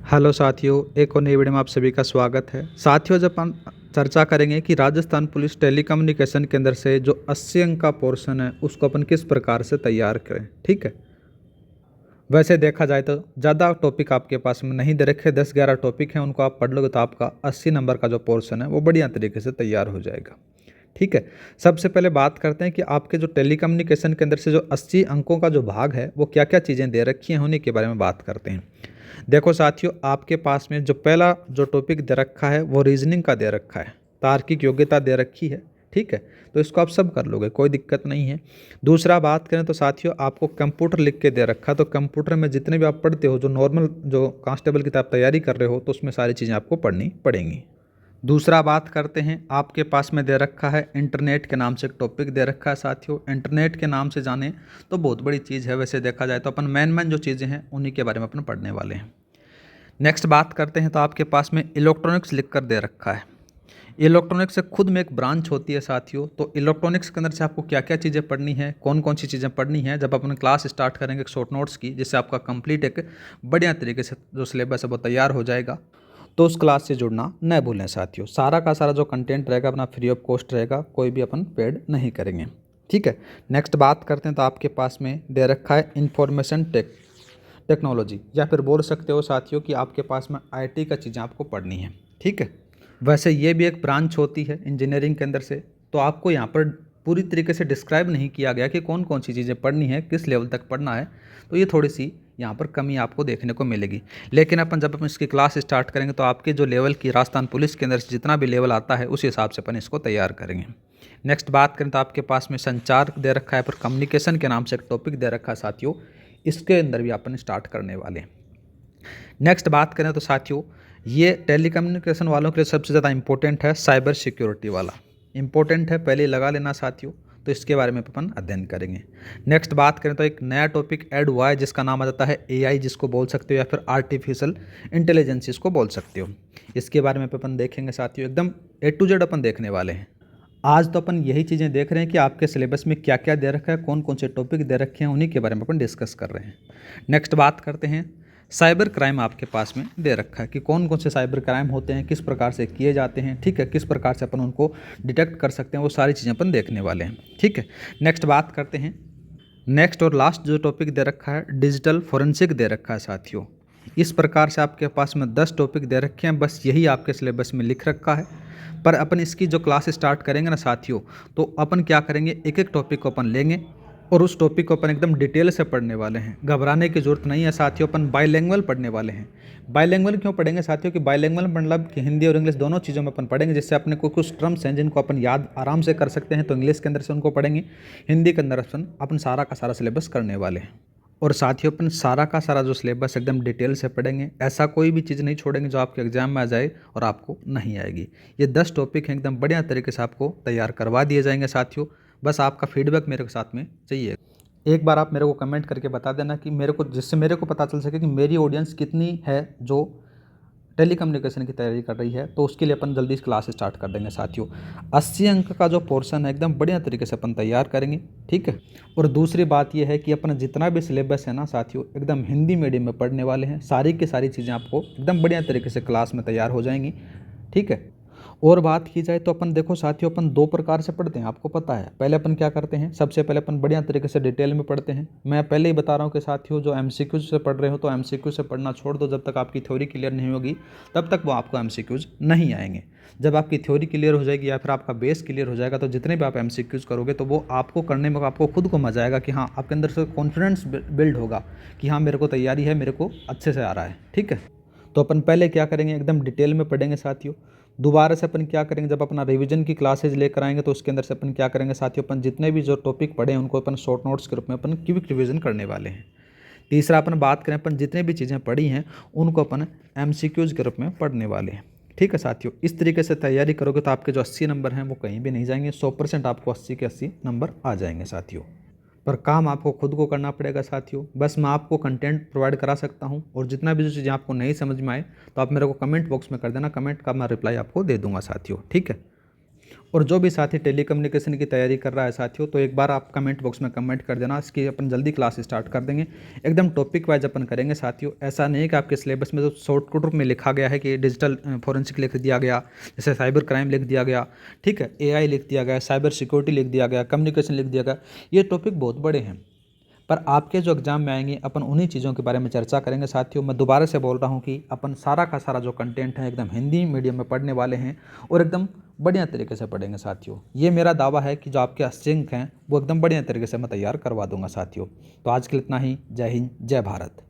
Hello साथियों, एक और नई वीडियो में आप सभी का स्वागत है। साथियों, जब हम चर्चा करेंगे कि राजस्थान पुलिस टेलीकम्युनिकेशन के अंदर से जो 80 अंक का पोर्शन है उसको अपन किस प्रकार से तैयार करें। ठीक है, वैसे देखा जाए तो ज़्यादा टॉपिक आपके पास में नहीं दे रखे, 10-11 टॉपिक हैं, उनको आप पढ़ लोगे तो आपका 80 नंबर का जो पोर्शन है वो बढ़िया तरीके से तैयार हो जाएगा। ठीक है, सबसे पहले बात करते हैं कि आपके जो टेलीकम्युनिकेशन के अंदर से जो 80 अंकों का जो भाग है वो क्या क्या चीज़ें दे रखी हैं, उन्हीं के बारे में बात करते हैं। देखो साथियों, आपके पास में जो पहला जो टॉपिक दे रखा है वो रीजनिंग का दे रखा है, तार्किक योग्यता दे रखी है। ठीक है, तो इसको आप सब कर लोगे, कोई दिक्कत नहीं है। दूसरा बात करें तो साथियों, आपको कंप्यूटर लिख के दे रखा है, तो कंप्यूटर में जितने भी आप पढ़ते हो, जो नॉर्मल जो कांस्टेबल की आप तैयारी कर रहे हो, तो उसमें सारी चीज़ें आपको पढ़नी पड़ेंगी। दूसरा बात करते हैं, आपके पास में दे रखा है इंटरनेट के नाम से एक टॉपिक दे रखा है। साथियों, इंटरनेट के नाम से जाने तो बहुत बड़ी चीज़ है, वैसे देखा जाए तो अपन मेन जो चीज़ें हैं उन्हीं के बारे में अपन पढ़ने वाले हैं। नेक्स्ट बात करते हैं, तो आपके पास में इलेक्ट्रॉनिक्स लिख कर दे रखा है। इलेक्ट्रॉनिक्स से खुद में एक ब्रांच होती है साथियों, तो इलेक्ट्रॉनिक्स के अंदर से आपको क्या क्या चीज़ें पढ़नी है, कौन कौन सी चीज़ें पढ़नी है, जब अपन क्लास स्टार्ट करेंगे शॉर्ट नोट्स की, जिससे आपका कंप्लीट एक बढ़िया तरीके से जो सिलेबस है वो तैयार हो जाएगा, तो उस क्लास से जुड़ना न भूलें साथियों। सारा का सारा जो कंटेंट रहेगा अपना फ्री ऑफ कॉस्ट रहेगा, कोई भी अपन पेड नहीं करेंगे। ठीक है, नेक्स्ट बात करते हैं, तो आपके पास में दे रखा है इंफॉर्मेशन टेक्नोलॉजी, या फिर बोल सकते हो साथियों कि आपके पास में आईटी का चीज़ें आपको पढ़नी है। ठीक है, वैसे ये भी एक ब्रांच होती है इंजीनियरिंग के अंदर से, तो आपको यहाँ पर पूरी तरीके से डिस्क्राइब नहीं किया गया कि कौन कौन सी चीज़ें पढ़नी है, किस लेवल तक पढ़ना है, तो ये थोड़ी सी यहाँ पर कमी आपको देखने को मिलेगी। लेकिन जब अपन इसकी क्लास स्टार्ट करेंगे तो आपके जो लेवल की राजस्थान पुलिस के अंदर से जितना भी लेवल आता है उस हिसाब से अपन इसको तैयार करेंगे। नेक्स्ट बात करें तो आपके पास में संचार दे रखा है, पर कम्युनिकेशन के नाम से एक टॉपिक दे रखा है साथियों, इसके अंदर भी अपन स्टार्ट करने वाले हैं। नेक्स्ट बात करें तो साथियों, ये टेलीकम्युनिकेशन वालों के लिए सबसे ज़्यादा इंपॉर्टेंट है, साइबर सिक्योरिटी वाला इंपॉर्टेंट है, पहले लगा लेना साथियों, तो इसके बारे में अपन अध्ययन करेंगे। नेक्स्ट बात करें तो एक नया टॉपिक ऐड हुआ है जिसका नाम आ जाता है एआई, जिसको बोल सकते हो, या फिर आर्टिफिशियल इंटेलिजेंस इसको बोल सकते हो। इसके बारे में अपन देखेंगे साथियों, एकदम A to Z अपन देखने वाले हैं। आज तो अपन यही चीज़ें देख रहे हैं कि आपके सिलेबस में क्या क्या दे रखा है, कौन कौन से टॉपिक दे रखे हैं, उन्हीं के बारे में अपन डिस्कस कर रहे हैं। नेक्स्ट बात करते हैं, साइबर क्राइम आपके पास में दे रखा है कि कौन कौन से साइबर क्राइम होते हैं, किस प्रकार से किए जाते हैं। ठीक है, किस प्रकार से अपन उनको डिटेक्ट कर सकते हैं, वो सारी चीज़ें अपन देखने वाले हैं। ठीक है, नेक्स्ट बात करते हैं, नेक्स्ट और लास्ट जो टॉपिक दे रखा है डिजिटल फोरेंसिक दे रखा है साथियों। इस प्रकार से आपके पास में 10 टॉपिक दे रखे हैं, बस यही आपके सिलेबस में लिख रखा है। पर अपन इसकी जो क्लास स्टार्ट करेंगे ना साथियों, तो अपन क्या करेंगे, एक एक टॉपिक को अपन लेंगे और उस टॉपिक को अपन एकदम डिटेल से पढ़ने वाले हैं। घबराने की जरूरत नहीं है साथियों, अपन बाइलिंगुअल पढ़ने वाले हैं। बाइलिंगुअल क्यों पढ़ेंगे साथियों, कि बाइलिंगुअल मतलब कि हिंदी और इंग्लिश दोनों चीज़ों में अपन पढ़ेंगे, जिससे अपने को कुछ टर्म्स हैं जिनको अपन याद आराम से कर सकते हैं, तो इंग्लिश के अंदर से उनको पढ़ेंगे, हिंदी के अंदर अपन सारा का सारा सिलेबस करने वाले हैं। और साथियों, अपन सारा का सारा जो सिलेबस एकदम डिटेल से पढ़ेंगे, ऐसा कोई भी चीज़ नहीं छोड़ेंगे जो आपके एग्जाम में आ जाए और आपको नहीं आएगी। ये 10 टॉपिक हैं, एकदम बढ़िया तरीके से आपको तैयार करवा दिए जाएंगे साथियों। बस आपका फीडबैक मेरे साथ में चाहिए। एक बार आप मेरे को कमेंट करके बता देना कि मेरे को, जिससे मेरे को पता चल सके कि मेरी ऑडियंस कितनी है जो टेलीकम्युनिकेशन की तैयारी कर रही है, तो उसके लिए अपन जल्दी क्लास स्टार्ट कर देंगे साथियों। 80 अंक का जो पोर्शन है एकदम बढ़िया तरीके से अपन तैयार करेंगे। ठीक है, और दूसरी बात यह है कि अपन जितना भी सिलेबस है ना साथियों, एकदम हिंदी मीडियम में पढ़ने वाले हैं। सारी की सारी चीज़ें आपको एकदम बढ़िया तरीके से क्लास में तैयार हो जाएंगी। ठीक है, और बात की जाए तो अपन देखो साथियों, अपन 2 प्रकार से पढ़ते हैं, आपको पता है। पहले अपन क्या करते हैं, सबसे पहले अपन बढ़िया तरीके से डिटेल में पढ़ते हैं। मैं पहले ही बता रहा हूँ कि साथियों, जो एमसीक्यूज से पढ़ रहे हो तो एमसीक्यू से पढ़ना छोड़ दो। जब तक आपकी थ्योरी क्लियर नहीं होगी तब तक वो आपको एमसीक्यूज नहीं आएंगे। जब आपकी थ्योरी क्लियर हो जाएगी या फिर आपका बेस क्लियर हो जाएगा, तो जितने भी आप एमसीक्यूज करोगे तो वो आपको करने में आपको खुद को मजा आएगा कि हाँ, आपके अंदर से कॉन्फिडेंस बिल्ड होगा कि हाँ, मेरे को तैयारी है, मेरे को अच्छे से आ रहा है। ठीक है, तो अपन पहले क्या करेंगे, एकदम डिटेल में पढ़ेंगे साथियों। दोबारा से अपन क्या करेंगे, जब अपना रिवीजन की क्लासेज लेकर आएंगे तो उसके अंदर से अपन क्या करेंगे साथियों, अपन जितने भी जो टॉपिक पढ़े हैं उनको अपन शॉर्ट नोट्स के रूप में अपन क्विक रिवीजन करने वाले हैं। तीसरा अपन बात करें, अपन जितने भी चीज़ें पढ़ी हैं उनको अपन एमसीक्यूज के रूप में पढ़ने वाले हैं। ठीक है साथियों, इस तरीके से तैयारी करोगे तो आपके जो 80 नंबर हैं वो कहीं भी नहीं जाएंगे, 100% आपको 80 के 80 नंबर आ जाएंगे साथियों। पर काम आपको खुद को करना पड़ेगा साथियों। बस मैं आपको कंटेंट प्रोवाइड करा सकता हूं, और जितना भी जो चीज़ें आपको नहीं समझ में आए तो आप मेरे को कमेंट बॉक्स में कर देना, कमेंट का मैं रिप्लाई आपको दे दूंगा साथियों। ठीक है, और जो भी साथी टेलीकम्युनिकेशन की तैयारी कर रहा है साथियों, तो एक बार आप कमेंट बॉक्स में कमेंट कर देना, इसकी अपन जल्दी क्लास स्टार्ट कर देंगे। एकदम टॉपिक वाइज अपन करेंगे साथियों। ऐसा नहीं है कि आपके सिलेबस में तो शॉर्टकट रूप में लिखा गया है कि डिजिटल फॉरेंसिक लिख दिया गया, जैसे साइबर क्राइम लिख दिया गया, ठीक है, एआई लिख दिया गया, साइबर सिक्योरिटी लिख दिया गया, कम्युनिकेशन लिख दिया गया। ये टॉपिक बहुत बड़े हैं, पर आपके जो एग्ज़ाम में आएंगे अपन उन्हीं चीज़ों के बारे में चर्चा करेंगे साथियों। मैं दोबारा से बोल रहा हूँ कि अपन सारा का सारा जो कंटेंट है एकदम हिंदी मीडियम में पढ़ने वाले हैं और एकदम बढ़िया तरीके से पढ़ेंगे साथियों। ये मेरा दावा है कि जो आपके 80 अंक हैं वो एकदम बढ़िया तरीके से मैं तैयार करवा दूंगा साथियों। तो आज के लिए इतना ही। जय हिंद, जय भारत।